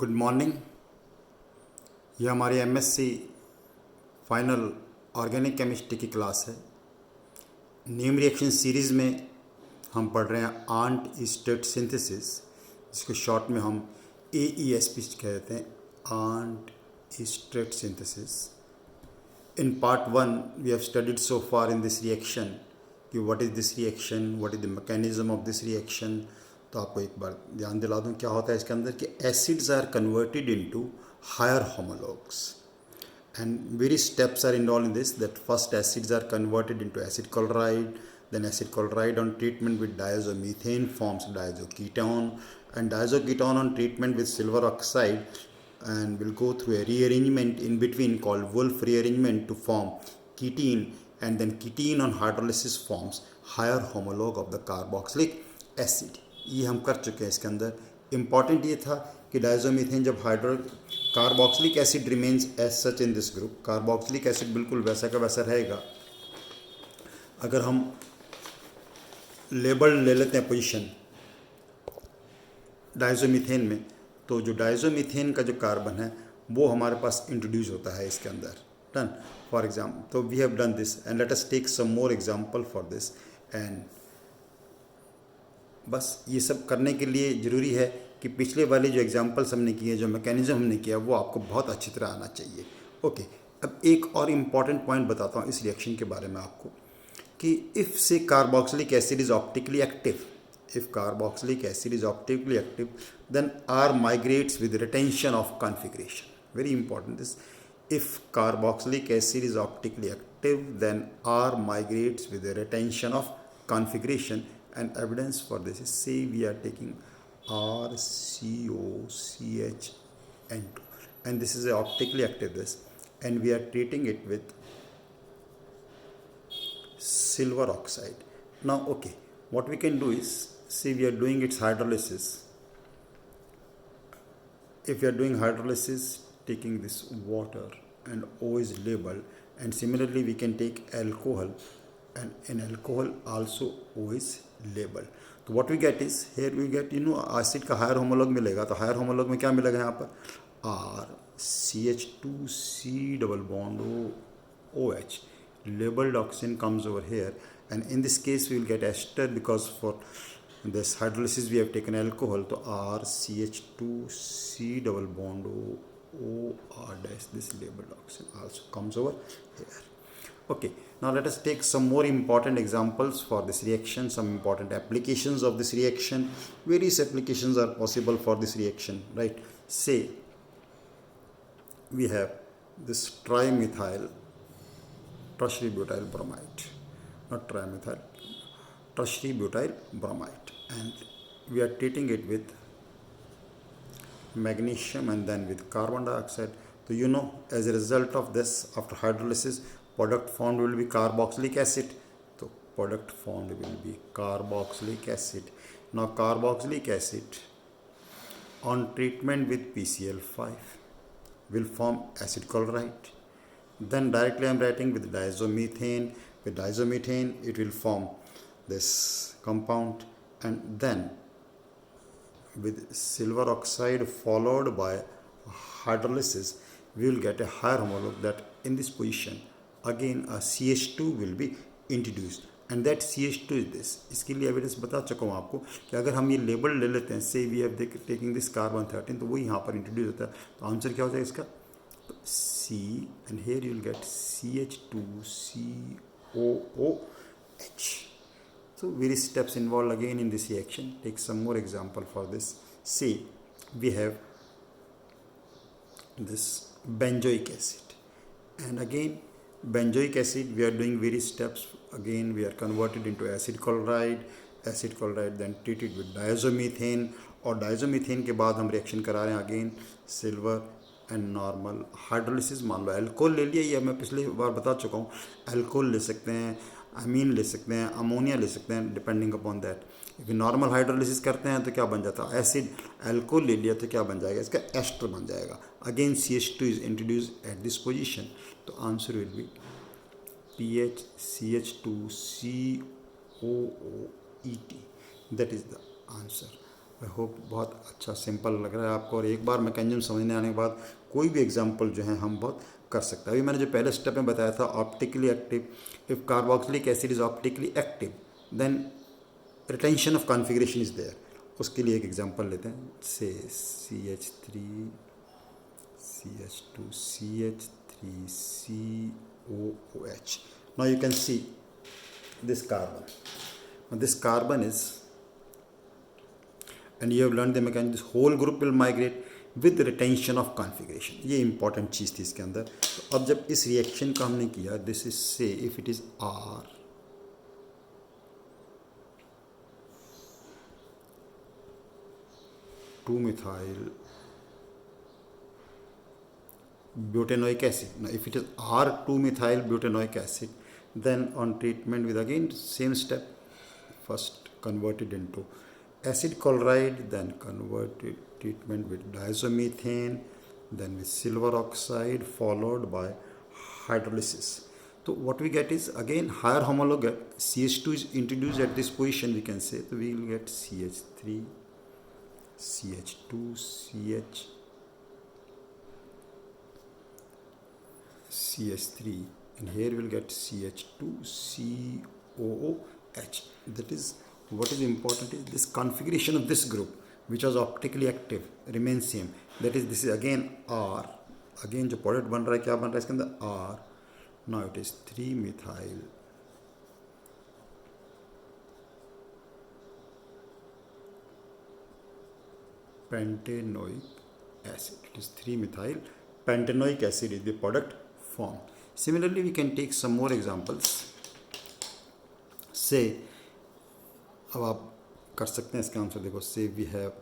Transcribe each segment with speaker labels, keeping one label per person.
Speaker 1: Good morning. यह हमारी MSc final organic chemistry की क्लास है। नीम रिएक्शन सीरीज़ में हम पढ़ रहे हैं आंट ईस्टेट सिंथेसिस, जिसको शॉर्ट में हम AESP कहते हैं, Arndt estate synthesis. In part 1 we have studied so far in this reaction कि what is this reaction, what is the mechanism of this reaction। तो आपको एक बार ध्यान दिला दूँ क्या होता है इसके अंदर कि acids are converted into higher homologues and various steps are involved in this। that first acids are converted into acid chloride, then acid chloride on treatment with diazomethane forms diazoketone, and diazoketone on treatment with silver oxide and will go through a rearrangement in between called Wolff rearrangement to form ketene, and then ketene on hydrolysis forms higher homologue of the carboxylic acid। ये हम कर चुके हैं। इसके अंदर important ये था कि डायजोमीथेन जब carboxylic acid remains as such in this group, carboxylic acid बिल्कुल वैसा का वैसा रहेगा। अगर हम लेबल ले लेते हैं पोजीशन डायजोमीथेन में, तो जो डायजोमीथेन का जो कार्बन है वो हमारे पास इंट्रोड्यूस होता है इसके अंदर। डन। फॉर एग्जाम्पल, तो we have done this and let us take some more example for this. And बस ये सब करने के लिए ज़रूरी है कि पिछले वाले जो एग्जाम्पल्स हमने किए, जो मैकेनिज्म हमने किया, वो आपको बहुत अच्छी तरह आना चाहिए। ओके, अब एक और इम्पॉर्टेंट पॉइंट बताता हूँ इस रिएक्शन के बारे में आपको कि इफ़ से carboxylic acid is optically active, if carboxylic acid is optically active, then R migrates with retention of configuration. Very important this. If carboxylic acid is optically active, then R migrates with the retention of configuration, and evidence for this is, say we are taking RCOCHN2 and this is a optically active this, and we are treating it with silver oxide. Now okay, what we can do is, see we are doing its hydrolysis. If we are doing hydrolysis, taking this water and O is labeled, and similarly we can take alcohol, and in alcohol also O is labeled. तो what we get is, here we get acid का higher homologue मिलेगा। तो higher homologue में क्या मिलेगा यहाँ पर, R CH2C double bond OH, labeled oxygen comes over here, and in this case we will get ester because for this hydrolysis we have taken alcohol, तो R CH2C double bond OR dash, this labeled oxygen also comes over here. Okay, now let us take some more important examples for this reaction, some important applications of this reaction. Various applications are possible for this reaction, right? Say we have this trimethyl tertiary butyl bromide, not trimethyl, tertiary butyl bromide, and we are treating it with magnesium and then with carbon dioxide. So as a result of this, after hydrolysis, product formed will be carboxylic acid. So product formed will be carboxylic acid. Now carboxylic acid on treatment with PCl5 will form acid chloride. Then directly I am writing with diazomethane. With diazomethane it will form this compound, and then with silver oxide followed by hydrolysis we will get a higher homologue, that in this position again a CH2 will be introduced, and that CH2 is this। इसके लिए evidence बता चुका हूँ आपको कि अगर हम ये लेबल ले लेते हैं, say we have taking this carbon 13, तो वो यहाँ पर इंट्रोड्यूस होता है। तो आंसर क्या हो जाएगा इसका, C, and here you will get CH2COOH। So various steps involved again in this reaction. Take some more example for this. Say we have this benzoic acid, and again benzoic acid we are doing various steps. Again we are converted into acid chloride then treated with diazomethane, और diazomethane के बाद हम reaction करा रहे हैं again silver and normal hydrolysis. मान लो alcohol ले लिया, ये मैं पिछली बार बता चुका हूँ। अल्कोहल ले सकते हैं, अमीन ले सकते हैं, अमोनिया ले सकते हैं, depending upon that. if normal hydrolysis करते हैं तो क्या बन जाता है, एसिड। अल्कोहल ले लिया तो क्या बन जाएगा, इसका एस्टर बन जाएगा। Again CH2 is introduce at this position, तो answer will be PHCH2COOET, that is the answer. I hope बहुत अच्छा सिंपल लग रहा है आपको, और एक बार मैकेनिज्म समझने आने के बाद कोई भी एग्जांपल जो है हम बहुत कर सकते हैं। अभी मैंने जो पहले स्टेप में बताया था optically active, if carboxylic acid is optically active then retention of configuration is there. उसके लिए एक एग्जांपल लेते हैं, से CH3 CH2 CH3 COOH. Now you can see this carbon. Now this carbon is, and you have learned the mechanism, this whole group will migrate with retention of configuration. ये important चीज़ थी इसके अंदर। तो अब जब इस रिएक्शन का हमने किया, दिस इज से if it is R 2-methyl butanoic acid. Now if it is R2-methyl butanoic acid, then on treatment with again same step, first converted into acid chloride, then converted treatment with diazomethane, then with silver oxide, followed by hydrolysis. So what we get is again higher homologue, CH2 is introduced at this position, we can say. So we will get CH3 CH2 CH3, and here we'll get CH2 COOH. That is, what is important is this configuration of this group, which was optically active, remains same. That is, this is again R, again जो product बन रहा है क्या बन रहा है इसके अंदर R. Now it is 3-methyl pentanoic acid. It is 3-methyl pentanoic acid is the product formed. Similarly, we can take some more examples. Say, अब आप कर सकते हैं इसका आंसर देखो, say we have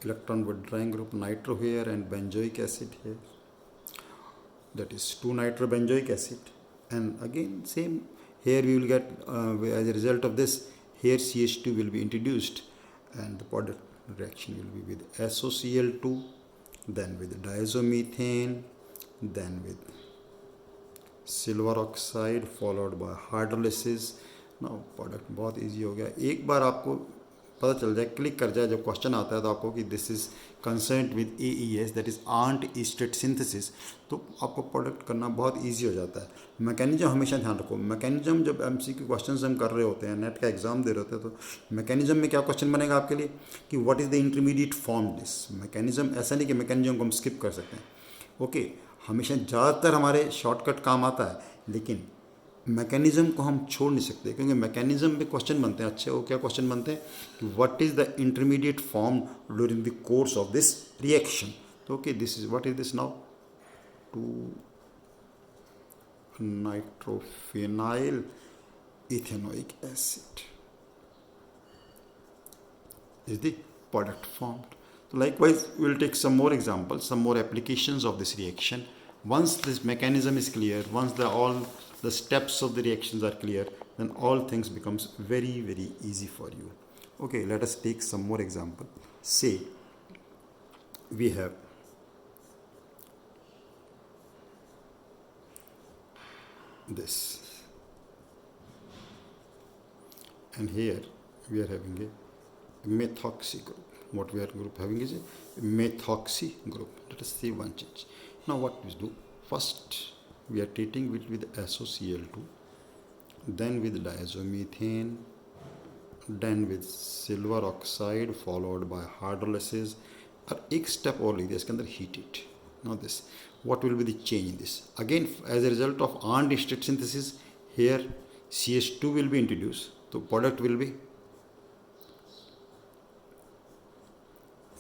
Speaker 1: electron withdrawing group nitro here and benzoic acid here, that is 2-nitrobenzoic acid, and again same here we will get as a result of this, here CH2 will be introduced and the product reaction will be with SOCl2, then with diazomethane, then with silver oxide followed by hydrolysis. ना product बहुत easy हो गया. एक बार आपको पता चल जाए, click कर जाए जब क्वेश्चन आता है तो आपको कि this is concerned with AES, that is aunt estate synthesis, तो आपको प्रोडक्ट करना बहुत इजी हो जाता है. मैकेनिज्म हमेशा ध्यान रखो. मैकेनिज्म जब MCQ क्वेश्चन हम कर रहे होते हैं, नेट का एग्जाम दे रहे होते हैं, तो मैकेनिज्म में क्या क्वेश्चन बनेगा आपके लिए कि what is the intermediate form this mechanism. ऐसा नहीं कि मैकेनिज्म को हम स्किप कर सकते हैं. ओके, हमेशा ज़्यादातर हमारे शॉर्टकट काम आता है, लेकिन मैकेनिज्म को हम छोड़ नहीं सकते, क्योंकि मैकेनिज्म पे क्वेश्चन बनते हैं. अच्छे वो क्या क्वेश्चन बनते हैं कि what is the intermediate form during the course of this reaction. तो okay, this is what is this now, 2-nitrophenyl ethanoic acid is the product formed. So likewise, we will take some more examples, some more applications of this reaction. Once this mechanism is clear, once all the steps of the reactions are clear, then all things becomes very, very easy for you. Okay, let us take some more example. Say we have this, and here we are having a methoxy group. What we are group having is a methoxy group. Let us see one change. Now what we do, first we are treating with SOCl2, then with diazomethane, then with silver oxide followed by hydrolysis. और एक step और लीजिए इसके अंदर, heat it. Now this, what will be the change in this? Again, as a result of AND state synthesis, here CH2 will be introduced. So product will be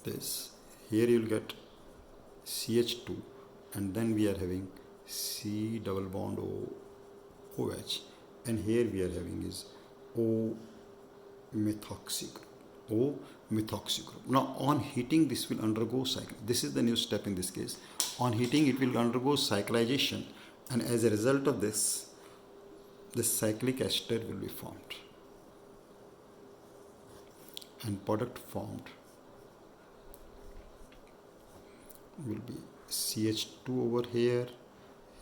Speaker 1: this. Here you will get CH2, and then we are having C double bond OH, and here we are having is O methoxy group. O methoxy group. Now on heating this will undergo cycle. This is the new step in this case. On heating it will undergo cyclization, and as a result of this cyclic ester will be formed, and product formed will be CH2 over here,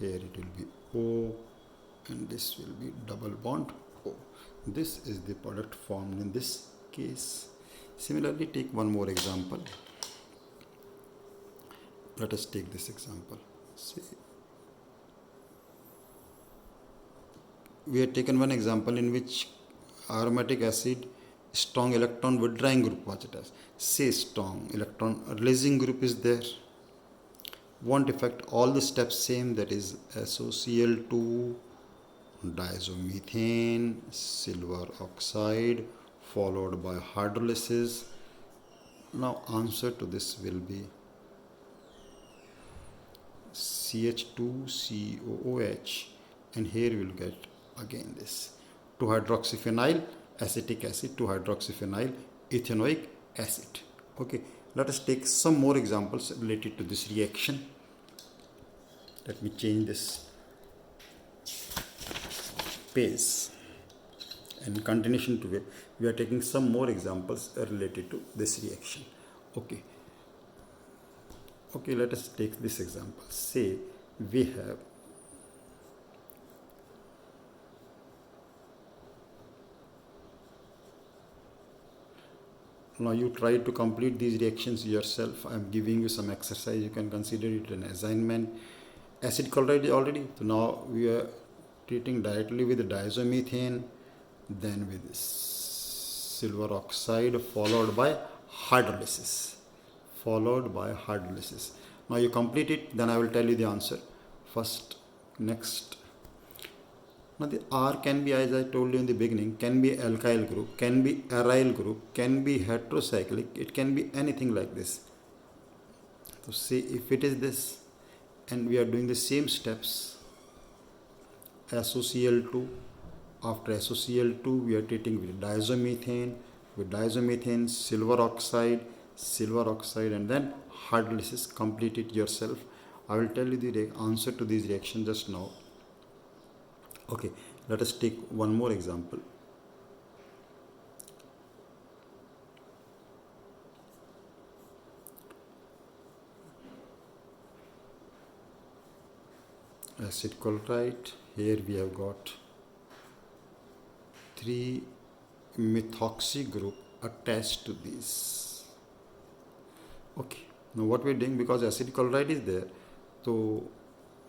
Speaker 1: here it will be O, and this will be double bond O. This is the product formed in this case. Similarly, take one more example. Let us take this example. See, we have taken one example in which aromatic acid strong electron withdrawing group was it as. Say strong electron releasing group is there. Won't affect all the steps same, that is SOCl2, diazomethane, silver oxide followed by hydrolysis. Now answer to this will be CH2COOH, and here we will get again this 2-hydroxyphenyl acetic acid, 2-hydroxyphenyl ethanoic acid. Okay, let us take some more examples related to this reaction. Let me change this page. In continuation to it, we are taking some more examples related to this reaction. Okay, let us take this example. Say we have now you try to complete these reactions yourself. I am giving you some exercise, you can consider it an assignment. Acid chloride is already, so now we are treating directly with the diazomethane, then with silver oxide followed by hydrolysis. Now you complete it, then I will tell you the answer. First, next. Now the R can be, as I told you in the beginning, can be alkyl group, can be aryl group, can be heterocyclic, it can be anything like this. So say if it is this, and we are doing the same steps, SOCl2, after SOCl2 we are treating with diazomethane, silver oxide, and then hydrolysis. Complete it yourself. I will tell you the answer to these reactions just now. Okay, let us take one more example. Acid chloride, here we have got 3 methoxy group attached to this. Okay, now what we are doing, because acid chloride is there, so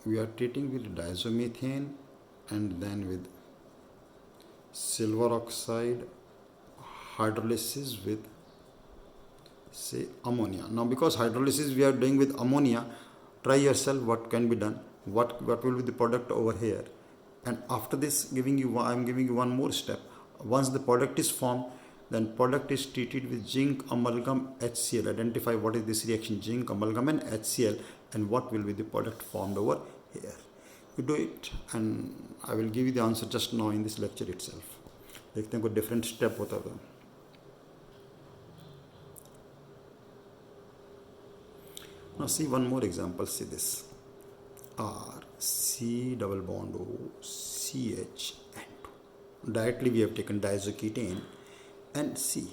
Speaker 1: we are treating with diazomethane and then with silver oxide, hydrolysis with say ammonia. Now because hydrolysis we are doing with ammonia, try yourself what can be done, what will be the product over here. And after this I am giving you one more step. Once the product is formed, then product is treated with zinc amalgam HCl. Identify what is this reaction, zinc amalgam and HCl, and what will be the product formed over here. You do it and I will give you the answer just now in this lecture itself. देखते हैं कोई different step होता है. Now see one more example. See this, R C double bond O CH N2. Directly we have taken diazoketane, and see,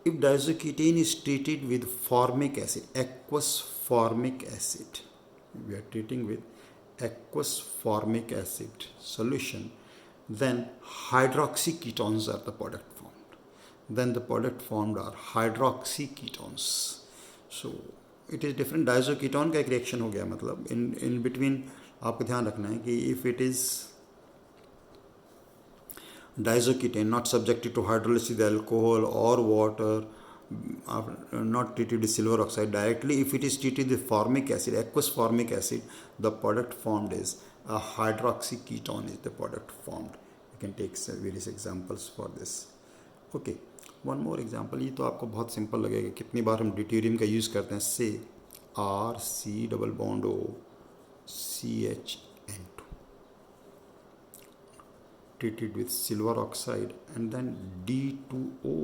Speaker 1: if diazoketane is treated with formic acid, aqueous formic acid, we are treating with aqueous formic acid solution, then hydroxyketones are the product formed. Then the product formed are hydroxyketones. So it is different. डायजोकीटोन का एक reaction हो गया, मतलब in between आपको ध्यान रखना है कि if it is diazoketone not subjected to hydrolysis alcohol or water, not treated with silver oxide directly, if it is treated with formic acid, aqueous formic acid, the product formed is a hydroxyketone is the product formed. You can take various examples for this. Okay, one more example. ये तो आपको बहुत simple लगेगा, कितनी बार हम deuterium का use करते हैं. से R C double bond O CH2 treated with silver oxide, and then D2O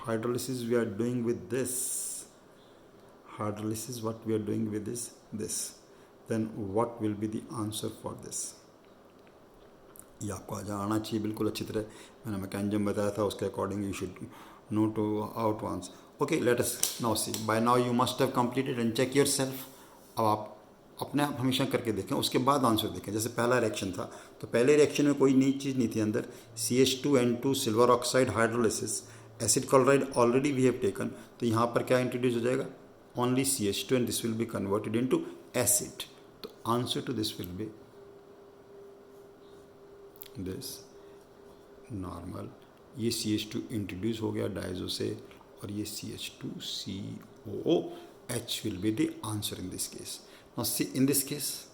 Speaker 1: hydrolysis we are doing with this. Hydrolysis what we are doing with this. Then what will be the answer for this? ये आपको आना चाहिए बिल्कुल अच्छी तरह. मैंने mechanism बताया था, उसके according you should know to how to answer. Okay, let us now see. By now you must have completed and check yourself. अब आप अपने आप हमेशा करके देखें, उसके बाद आंसर देखें। जैसे पहला रिएक्शन था, तो पहले रिएक्शन में कोई नई चीज़ नहीं थी अंदर, CH2N2 silver oxide hydrolysis, acid chloride already we have taken, तो यहाँ पर क्या इंट्रोड्यूस हो जाएगा, only CH2 and this will be converted into acid. तो answer to this will be this normal, ये CH2 इंट्रोड्यूस हो गया डायजो से, और ये CH2COOH will be the answer in this case. Now see in this case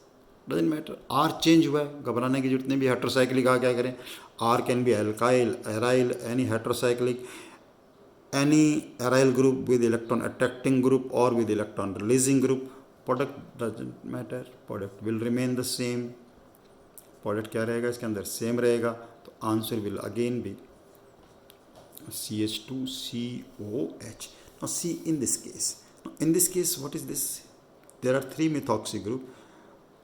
Speaker 1: doesn't matter, R change हुआ है, घबराने की जरूरत नहीं भी, हेट्रोसाइक्लिक आ क्या करें, R can be alkyl, aryl, any heterocyclic, any aryl group with electron attracting group or with electron releasing group, product doesn't matter, product will remain the same, product क्या रहेगा इसके अंदर, सेम रहेगा। तो answer will again be CH2COH। Now see in this case, what is this, there are three methoxy group,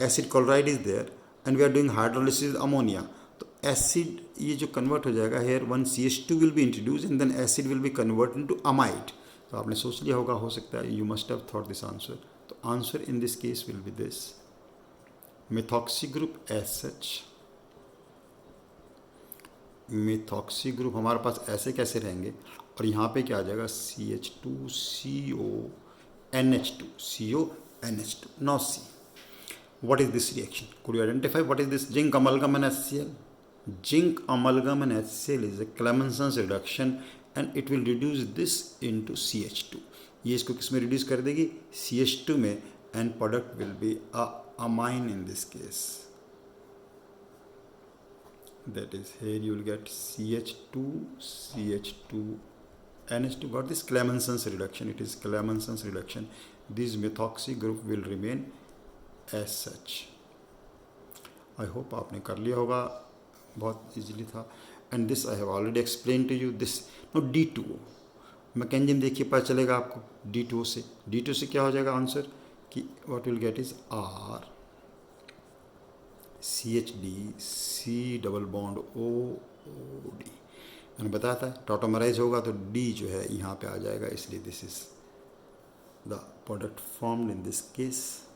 Speaker 1: acid chloride is there and we are doing hydrolysis ammonia, तो acid ये जो convert हो जाएगा here, one CH2 will be introduce and then acid will be convert into amide. तो आपने सोच लिया होगा, हो सकता है you must have thought this answer. तो answer in this case will be this methoxy group as such. Methoxy group हमारे पास ऐसे कैसे रहेंगे, और यहाँ पे क्या आ जाएगा, CH2CONH2। Now see, what is this reaction? Could you identify what is this zinc amalgam and HCl? Zinc amalgam and HCl is a Clemenson's reduction and it will reduce this into CH2. ये इसको किस में reduce कर देगी, CH2 में, and product will be a amine in this case. That is, here you will get CH2NH2, got this Clemenson's reduction, it is Clemenson's reduction. This methoxy group will remain as such. I hope आपने कर लिया होगा, बहुत easily था। And this I have already explain to you this. No D2O mechanism देखिए, पता चलेगा आपको D2O से। D2O से क्या हो जाएगा आंसर, कि what will get is R CHD C double bond OOD। मैंने बताया था टॉटोमराइज होगा तो D जो है यहाँ पे आ जाएगा, इसलिए this is the product formed in this case.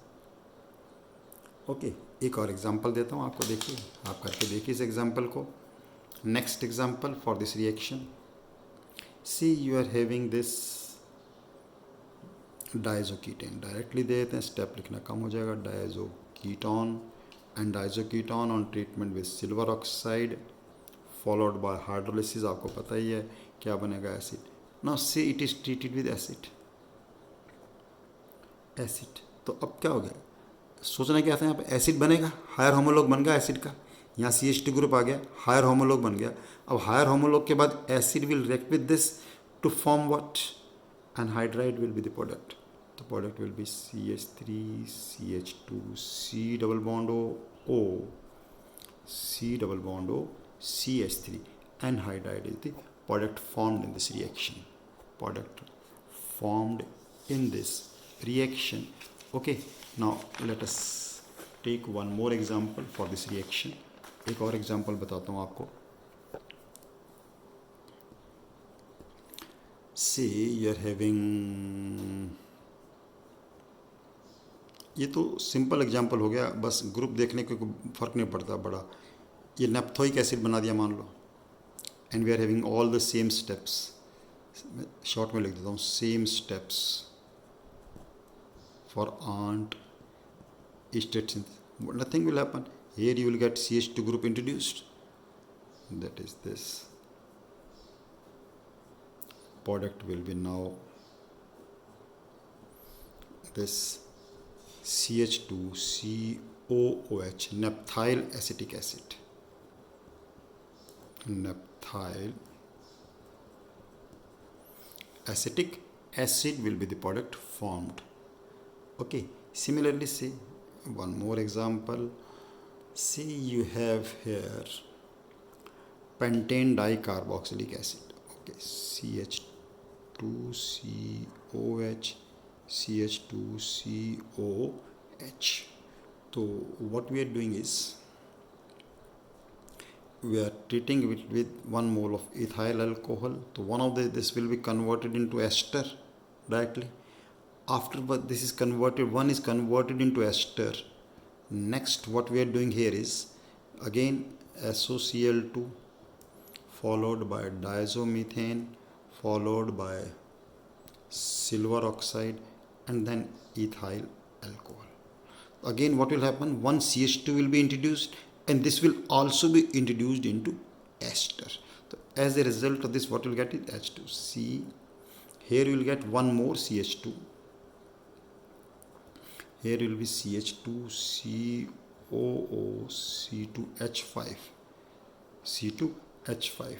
Speaker 1: Okay, एक और एग्जांपल देता हूँ आपको, देखिए आप करके देखिए इस एग्जांपल को। Next example for this reaction, see you are having this diazoketone, directly दे देते हैं, स्टेप लिखना कम हो जाएगा, diazoketone and diazoketone on treatment with silver oxide followed by hydrolysis. आपको पता ही है क्या बनेगा, acid. Now see it is treated with acid. तो अब क्या हो गया, सोचना क्या था यहाँ पे, एसिड बनेगा, हायर होमोलॉग बन गया एसिड का, यहाँ CH2 ग्रुप आ गया, हायर होमोलॉग बन गया। अब हायर होमोलॉग के बाद acid will react with this to form what, anhydride will be the product. तो product will be CH3 CH2 C double bond O C double bond O CH3, anhydride is the product formed in this reaction, product formed in this reaction. Okay, now let us take one more example for this reaction. एक और example बताता हूँ आपको। Say you are having, ये तो simple example हो गया, बस ग्रुप देखने को फर्क नहीं पड़ता बड़ा। ये नेप्थोइक एसिड बना दिया मान लो, and we are having all the same steps, short में लिख देता हूँ, same steps for ant state synthesis. Nothing will happen. Here you will get CH2 group introduced. That is this. Product will be now this CH2COOH, naphthyl acetic acid. Naphthyl acetic acid will be the product formed. Okay, similarly say one more example. See you have here pentane dicarboxylic acid. Okay, CH2COH CH2COH. So what we are doing is we are treating it with 1 mole of ethyl alcohol. So one of this will be converted into ester directly. after what this is converted, one is converted into ester. Next what we are doing here is again SOCl2 followed by diazomethane followed by silver oxide and then ethyl alcohol. Again what will happen, one CH2 will be introduced and this will also be introduced into ester. So as a result of this what will get is H2C. Here you will get one more CH2. Here will be CH2, COO, C2H5, C2H5,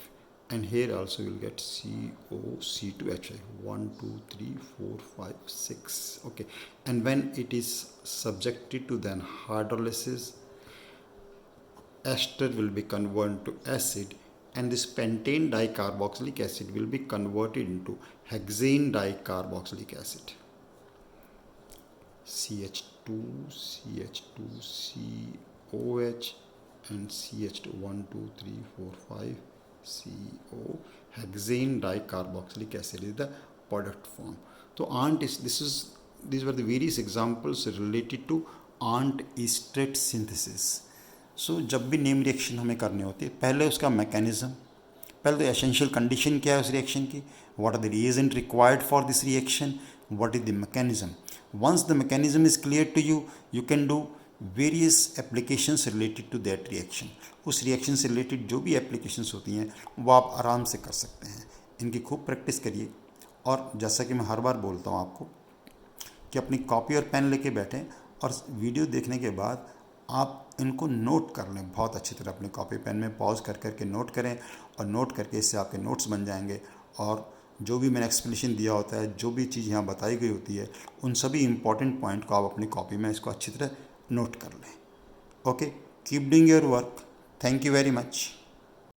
Speaker 1: and here also you will get CO, C2H5, 1, 2, 3, 4, 5, 6. Okay, and when it is subjected to then hydrolysis, ester will be converted to acid, and this pentane dicarboxylic acid will be converted into hexane dicarboxylic acid. CH2, CH2, COH and CH2, 1, 2, 3, 4, 5, CO, hexane dicarboxylic acid is the product form. So these were the various examples related to ANT estrate synthesis. So जब भी name reaction हमें करनी होती है, पहले उसका mechanism, पहले तो एसेंशियल कंडीशन क्या है उस रिएक्शन की, what are the reagent required for this reaction, what is the mechanism. Once the mechanism is clear to you, you can do various applications related to that reaction. उस reaction से related जो भी applications होती हैं वो आप आराम से कर सकते हैं. इनकी खूब प्रैक्टिस करिए और जैसा कि मैं हर बार बोलता हूँ आपको कि अपनी कॉपी और पेन लेके बैठें और वीडियो देखने के बाद आप इनको नोट कर लें बहुत अच्छी तरह. अपनी कॉपी पेन में पॉज कर करके नोट करें और नोट करके इससे आपके नोट्स बन जाएंगे और जो भी मैंने एक्सप्लेनेशन दिया होता है, जो भी चीज़ यहाँ बताई गई होती है, उन सभी इंपॉर्टेंट पॉइंट को आप अपनी कॉपी में इसको अच्छी तरह नोट कर लें. Okay, keep doing your work. Thank you very much.